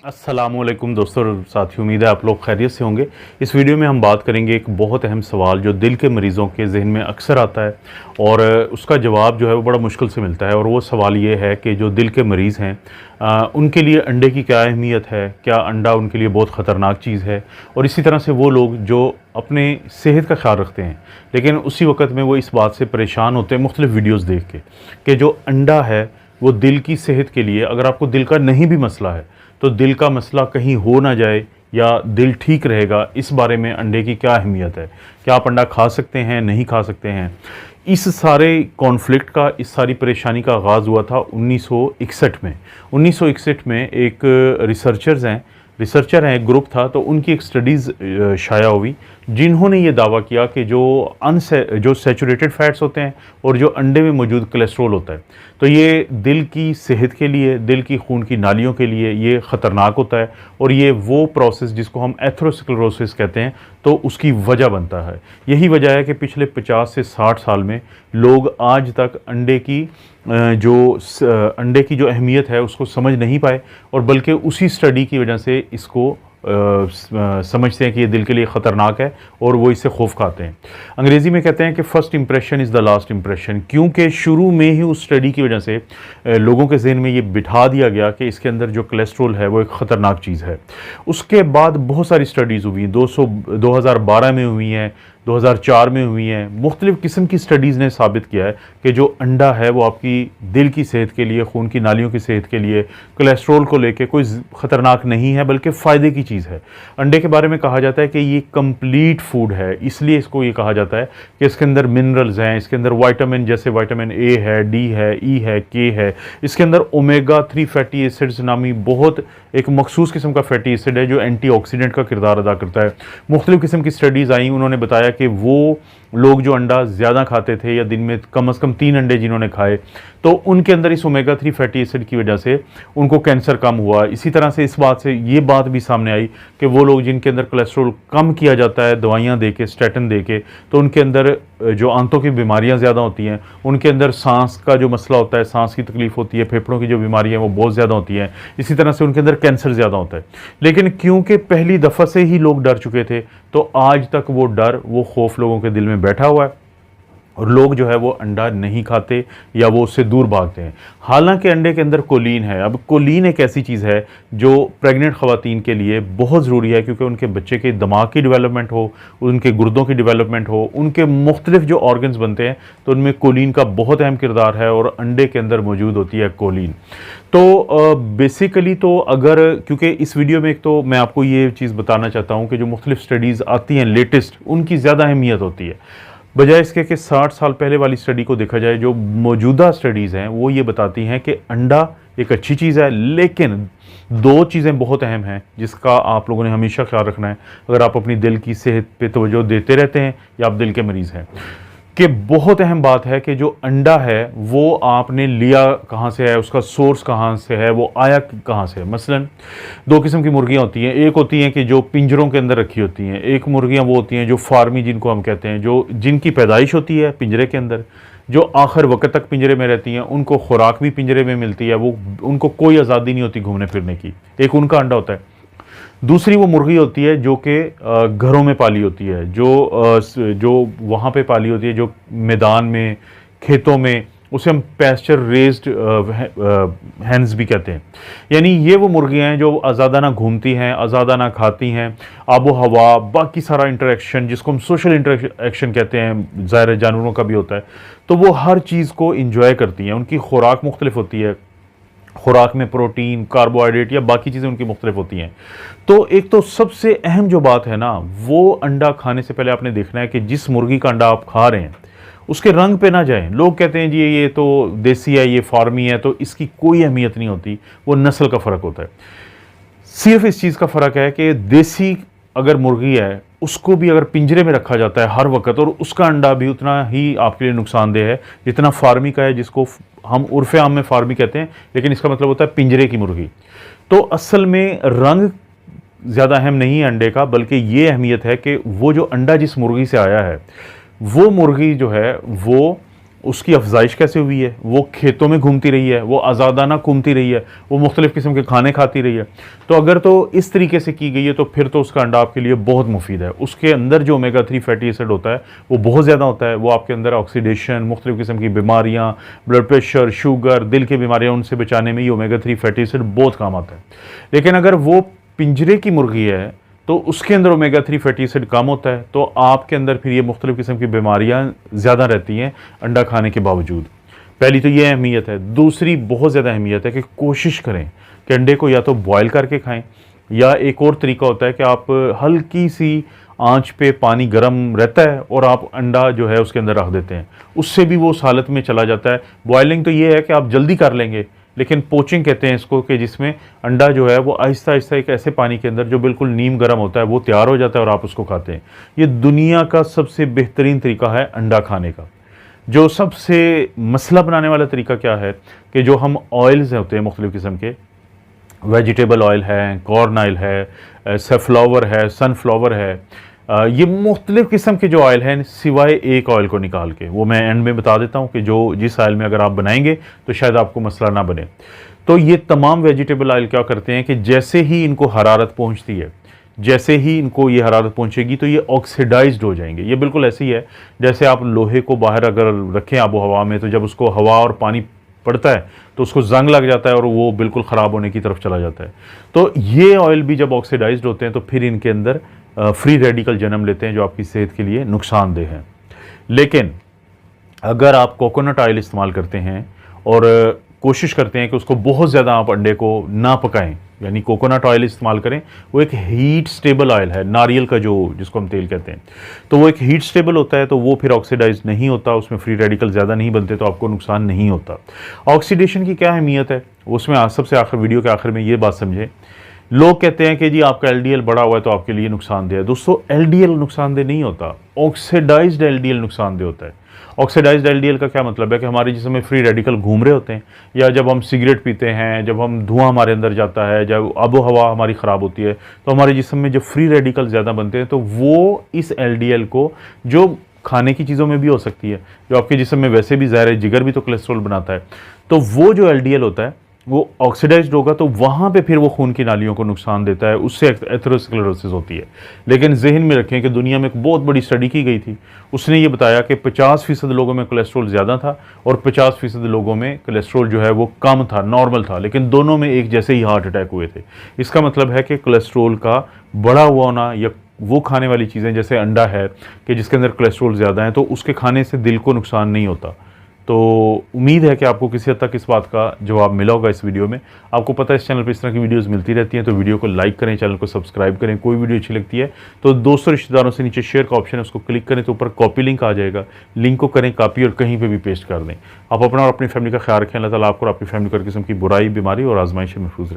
अस्सलामुअलैकुम दोस्तों और साथियों, उम्मीद है आप लोग खैरियत से होंगे। इस वीडियो में हम बात करेंगे एक बहुत अहम सवाल जो दिल के मरीज़ों के जहन में अक्सर आता है और उसका जवाब जो है वो बड़ा मुश्किल से मिलता है। और वो सवाल ये है कि जो दिल के मरीज़ हैं उनके लिए अंडे की क्या अहमियत है, क्या अंडा उनके लिए बहुत ख़तरनाक चीज़ है। और इसी तरह से वो लोग जो अपने सेहत का ख्याल रखते हैं लेकिन उसी वक्त में वो इस बात से परेशान होते हैं मुख्तलिफ़ वीडियोज़ देख के कि जो अंडा है वो दिल की सेहत के लिए, अगर आपको दिल का नहीं भी मसला है तो दिल का मसला कहीं हो ना जाए या दिल ठीक रहेगा, इस बारे में अंडे की क्या अहमियत है। क्या आप अंडा खा सकते हैं, नहीं खा सकते हैं। इस सारे कॉन्फ्लिक्ट का, इस सारी परेशानी का आगाज़ हुआ था 1961 में। 1961 में एक रिसर्चर हैं, एक ग्रुप था, तो उनकी एक स्टडीज़ शाया हुई जिन्होंने ये दावा किया कि जो सैचुरेटेड फैट्स होते हैं और जो अंडे में मौजूद कोलेस्ट्रॉल होता है तो ये दिल की सेहत के लिए, दिल की खून की नालियों के लिए ये ख़तरनाक होता है। और ये वो प्रोसेस जिसको हम एथेरोस्क्लेरोसिस कहते हैं तो उसकी वजह बनता है। यही वजह है कि पिछले 50 से 60 साल में लोग आज तक अंडे की जो अहमियत है उसको समझ नहीं पाए और बल्कि उसी स्टडी की वजह से इसको समझते हैं कि ये दिल के लिए ख़तरनाक है और वो इससे खौफ खाते हैं। अंग्रेज़ी में कहते हैं कि first impression is the last impression, क्योंकि शुरू में ही उस स्टडी की वजह से लोगों के जहन में ये बिठा दिया गया कि इसके अंदर जो कोलेस्ट्रॉल है वो एक ख़तरनाक चीज़ है। उसके बाद बहुत सारी स्टडीज़ हुई, 2012 में हुई हैं, 2004 में हुई हैं। मुख्तलिफ़ किस्म की स्टडीज़ ने साबित किया है कि जो अंडा है वो आपकी दिल की सेहत के लिए, खून की नालियों की सेहत के लिए, कोलेस्ट्रॉल को लेके कोई ख़तरनाक नहीं है बल्कि फ़ायदे की चीज़ है। अंडे के बारे में कहा जाता है कि ये कंप्लीट फूड है, इसलिए इसको ये कहा जाता है कि इसके अंदर मिनरल्स हैं, इसके अंदर विटामिन, जैसे विटामिन ए है, डी है, ई है, के है। इसके अंदर ओमेगा 3 फैटी एसिड्स नामी बहुत एक मखसूस किस्म का फैटी एसिड है जो एंटीऑक्सीडेंट का किरदार अदा करता है। मुख्तलिफ़ किस्म की स्टडीज़ आई, उन्होंने बताया कि वो लोग जो अंडा ज़्यादा खाते थे या दिन में कम से कम 3 अंडे जिन्होंने खाए तो उनके अंदर इस ओमेगा 3 फैटी एसिड की वजह से उनको कैंसर कम हुआ। इसी तरह से इस बात से ये बात भी सामने आई कि वो लोग जिनके अंदर कोलेस्ट्रॉल कम किया जाता है दवाइयाँ दे के, स्टैटिन दे के, तो उनके अंदर जो आंतों की बीमारियां ज़्यादा होती हैं, उनके अंदर सांस का जो मसला होता है, सांस की तकलीफ होती है, फेफड़ों की जो बीमारियां हैं वो बहुत ज़्यादा होती हैं। इसी तरह से उनके अंदर कैंसर ज़्यादा होता है। लेकिन क्योंकि पहली दफ़ा से ही लोग डर चुके थे तो आज तक वो डर, वो खौफ लोगों के दिल में बैठा हुआ है और लोग जो है वो अंडा नहीं खाते या वो उससे दूर भागते हैं। हालांकि अंडे के अंदर कोलीन है। अब कोलीन एक ऐसी चीज़ है जो प्रेग्नेंट ख़वातीन के लिए बहुत ज़रूरी है, क्योंकि उनके बच्चे के दिमाग की डेवलपमेंट हो, उनके गुर्दों की डेवलपमेंट हो, उनके मुख्तलिफ जो ऑर्गन्स बनते हैं तो उनमें कोलीन का बहुत अहम किरदार है और अंडे के अंदर मौजूद होती है कोलीन। तो बेसिकली तो अगर, क्योंकि इस वीडियो में एक तो मैं आपको ये चीज़ बताना चाहता हूँ कि जो मुख्तलिफ स्टडीज़ आती हैं लेटेस्ट, उनकी ज़्यादा अहमियत होती है बजाय इसके कि 60 साल पहले वाली स्टडी को देखा जाए। जो मौजूदा स्टडीज़ हैं वो ये बताती हैं कि अंडा एक अच्छी चीज़ है, लेकिन 2 चीज़ें बहुत अहम हैं जिसका आप लोगों ने हमेशा ख्याल रखना है अगर आप अपनी दिल की सेहत पे तवज्जो देते रहते हैं या आप दिल के मरीज़ हैं। कि बहुत अहम बात है कि जो अंडा है वो आपने लिया कहाँ से है, उसका सोर्स कहाँ से है, वो आया कहाँ से है। मसलन 2 किस्म की मुर्गियाँ होती हैं। एक होती हैं कि जो पिंजरों के अंदर रखी होती हैं, एक मुर्गियाँ वो होती हैं जो फार्मी जिनको हम कहते हैं, जो जिनकी पैदाइश होती है पिंजरे के अंदर, जो आखिर वक्त तक पिंजरे में रहती हैं, उनको खुराक भी पिंजरे में मिलती है, वो उनको कोई आज़ादी नहीं होती घूमने फिरने की। एक उनका अंडा होता है। दूसरी वो मुर्गी होती है जो कि घरों में पाली होती है, जो वहाँ पे पाली होती है, जो मैदान में, खेतों में, उसे हम पैस्चर रेज्ड हैंस भी कहते हैं। यानी ये वो मुर्गियाँ हैं जो आज़ादाना घूमती हैं, आज़ादाना खाती हैं, आबो हवा, बाकी सारा इंटरेक्शन जिसको हम सोशल इंटरेक्शन कहते हैं, ज़ाहिर जानवरों का भी होता है, तो वो हर चीज़ को इंजॉय करती हैं। उनकी खुराक मुख्तलिफ होती है, खुराक में प्रोटीन, कार्बोहाइड्रेट या बाकी चीज़ें उनकी मुख्तलिफ होती हैं। तो एक तो सबसे अहम जो बात है ना, वो अंडा खाने से पहले आपने देखना है कि जिस मुर्गी का अंडा आप खा रहे हैं उसके रंग पे ना जाएं। लोग कहते हैं जी ये तो देसी है, ये फार्मी है, तो इसकी कोई अहमियत नहीं होती, वो नस्ल का फ़र्क होता है। सिर्फ इस चीज़ का फ़र्क है कि देसी अगर मुर्गी है उसको भी अगर पिंजरे में रखा जाता है हर वक्त और उसका अंडा भी उतना ही आपके लिए नुकसानदेह है जितना फार्मी का है, जिसको हम उर्फ़े आम में फार्मी कहते हैं, लेकिन इसका मतलब होता है पिंजरे की मुर्गी। तो असल में रंग ज़्यादा अहम नहीं है अंडे का, बल्कि ये अहमियत है कि वो जो अंडा जिस मुर्गी से आया है वो मुर्गी जो है वो उसकी अफजाइश कैसे हुई है, वो खेतों में घूमती रही है, वो आज़ादाना घूमती रही है, वो मुख्तलिफ़ किस्म के खाने खाती रही है। तो अगर तो इस तरीके से की गई है तो फिर तो उसका अंडा आपके लिए बहुत मुफीद है। उसके अंदर जो ओमेगा 3 फैटी एसिड होता है वो बहुत ज़्यादा होता है। वो आपके अंदर ऑक्सीडेशन, मुख्तलिफ़ किस्म की बीमारियाँ, ब्लड प्रेशर, शुगर, दिल की बीमारियाँ, उनसे बचाने में ये ओमेगा 3 फैटी एसिड बहुत काम आता है। लेकिन अगर वो पिंजरे की मुर्गी है तो उसके अंदर ओमेगा 3 फैटी एसिड कम होता है, तो आपके अंदर फिर ये मुख्तलिफ़ किस्म की बीमारियाँ ज़्यादा रहती हैं अंडा खाने के बावजूद। पहली तो ये अहमियत है। दूसरी बहुत ज़्यादा अहमियत है कि कोशिश करें कि अंडे को या तो बॉयल करके खाएं, या एक और तरीका होता है कि आप हल्की सी आंच पे पानी गर्म रहता है और आप अंडा जो है उसके अंदर रख देते हैं, उससे भी वो उस हालत में चला जाता है। बॉयलिंग तो ये है कि आप जल्दी कर लेंगे, लेकिन पोचिंग कहते हैं इसको, कि जिसमें अंडा जो है वो आहिस्ता आहिस्ता एक ऐसे पानी के अंदर जो बिल्कुल नीम गर्म होता है वो तैयार हो जाता है और आप उसको खाते हैं। ये दुनिया का सबसे बेहतरीन तरीका है अंडा खाने का। जो सबसे मसला बनाने वाला तरीका क्या है कि जो हम ऑयल्स होते हैं मुख्तलिफ़ किस्म के, वेजिटेबल ऑयल है, कॉर्न ऑयल है, सेफ्लावर है, सनफ्लावर है, ये मुख्तलिफ़ किस्म के जो ऑयल हैं, सिवाय एक ऑयल को निकाल के, वो मैं एंड में बता देता हूँ कि जो जिस ऑयल में अगर आप बनाएंगे तो शायद आपको मसला ना बने। तो ये तमाम वेजिटेबल ऑयल क्या करते हैं कि जैसे ही इनको हरारत पहुँचती है, जैसे ही इनको ये हरारत पहुँचेगी तो ये ऑक्सीडाइज्ड हो जाएंगे। ये बिल्कुल ऐसे ही है जैसे आप लोहे को बाहर अगर रखें आबो हवा में, तो जब उसको हवा और पानी पड़ता है तो उसको जंग लग जाता है और वो बिल्कुल ख़राब होने की तरफ चला जाता है। तो ये ऑयल भी जब ऑक्सीडाइज्ड होते हैं तो फिर इनके अंदर फ्री रेडिकल जन्म लेते हैं जो आपकी सेहत के लिए नुकसानदेह हैं। लेकिन अगर आप कोकोनट ऑयल इस्तेमाल करते हैं और कोशिश करते हैं कि उसको बहुत ज़्यादा आप अंडे को ना पकाएं, यानी कोकोनट ऑयल इस्तेमाल करें, वो एक हीट स्टेबल ऑयल है, नारियल का जो जिसको हम तेल कहते हैं, तो वो एक हीट स्टेबल होता है, तो वो फिर ऑक्सीडाइज नहीं होता, उसमें फ्री रेडिकल ज़्यादा नहीं बनते, तो आपको नुकसान नहीं होता। ऑक्सीडेशन की क्या अहमियत है उसमें सबसे आखिर वीडियो के आखिर में ये बात समझें। लोग कहते हैं कि जी आपका एलडीएल बढ़ा हुआ है तो आपके लिए नुकसानदेह है। दोस्तों, एलडीएल नुकसानदेह नहीं होता, ऑक्सीडाइज्ड एलडीएल नुकसानदेह होता है। ऑक्सीडाइज्ड एलडीएल का क्या मतलब है कि हमारे जिस्म में फ्री रेडिकल घूम रहे होते हैं, या जब हम सिगरेट पीते हैं, जब हम धुआं हमारे अंदर जाता है, जब आबो हवा हमारी ख़राब होती है, तो हमारे जिस्म में जब फ्री रेडिकल ज़्यादा बनते हैं तो वो इस एलडीएल को, जो खाने की चीज़ों में भी हो सकती है, जो आपके जिस्म में वैसे भी ज़ाहिर है जिगर भी तो कोलेस्ट्रॉल बनाता है, तो वो जो एलडीएल होता है वो ऑक्सीडाइज्ड होगा तो वहाँ पे फिर वो खून की नालियों को नुकसान देता है, उससे एथेरोस्क्लेरोसिस होती है। लेकिन जहन में रखें कि दुनिया में एक बहुत बड़ी स्टडी की गई थी, उसने ये बताया कि 50% लोगों में कोलेस्ट्रॉल ज़्यादा था और 50% लोगों में कोलेस्ट्रॉल जो है वो कम था, नॉर्मल था, लेकिन दोनों में एक जैसे ही हार्ट अटैक हुए थे। इसका मतलब है कि कोलेस्ट्रॉल का बढ़ा हुआ होना, या वो खाने वाली चीज़ें जैसे अंडा है कि जिसके अंदर कोलेस्ट्रॉल ज़्यादा है, तो उसके खाने से दिल को नुकसान नहीं होता। तो उम्मीद है कि आपको किसी हद तक इस बात का जवाब मिला होगा इस वीडियो में। आपको पता है इस चैनल पर इस तरह की वीडियोस मिलती रहती हैं, तो वीडियो को लाइक करें, चैनल को सब्सक्राइब करें। कोई वीडियो अच्छी लगती है तो दोस्तों रिश्तेदारों से नीचे शेयर का ऑप्शन है, उसको क्लिक करें तो ऊपर कॉपी लिंक आ जाएगा, लिंक को करें कॉपी और कहीं पर भी पेस्ट कर दें। आप अपना और अपनी फैमिली का ख्याल रखें। अल्लाह ताला आपको और आपकी फैमिली को हर किस्म की बुराई, बीमारी और आजमाइश से महफूज रखें।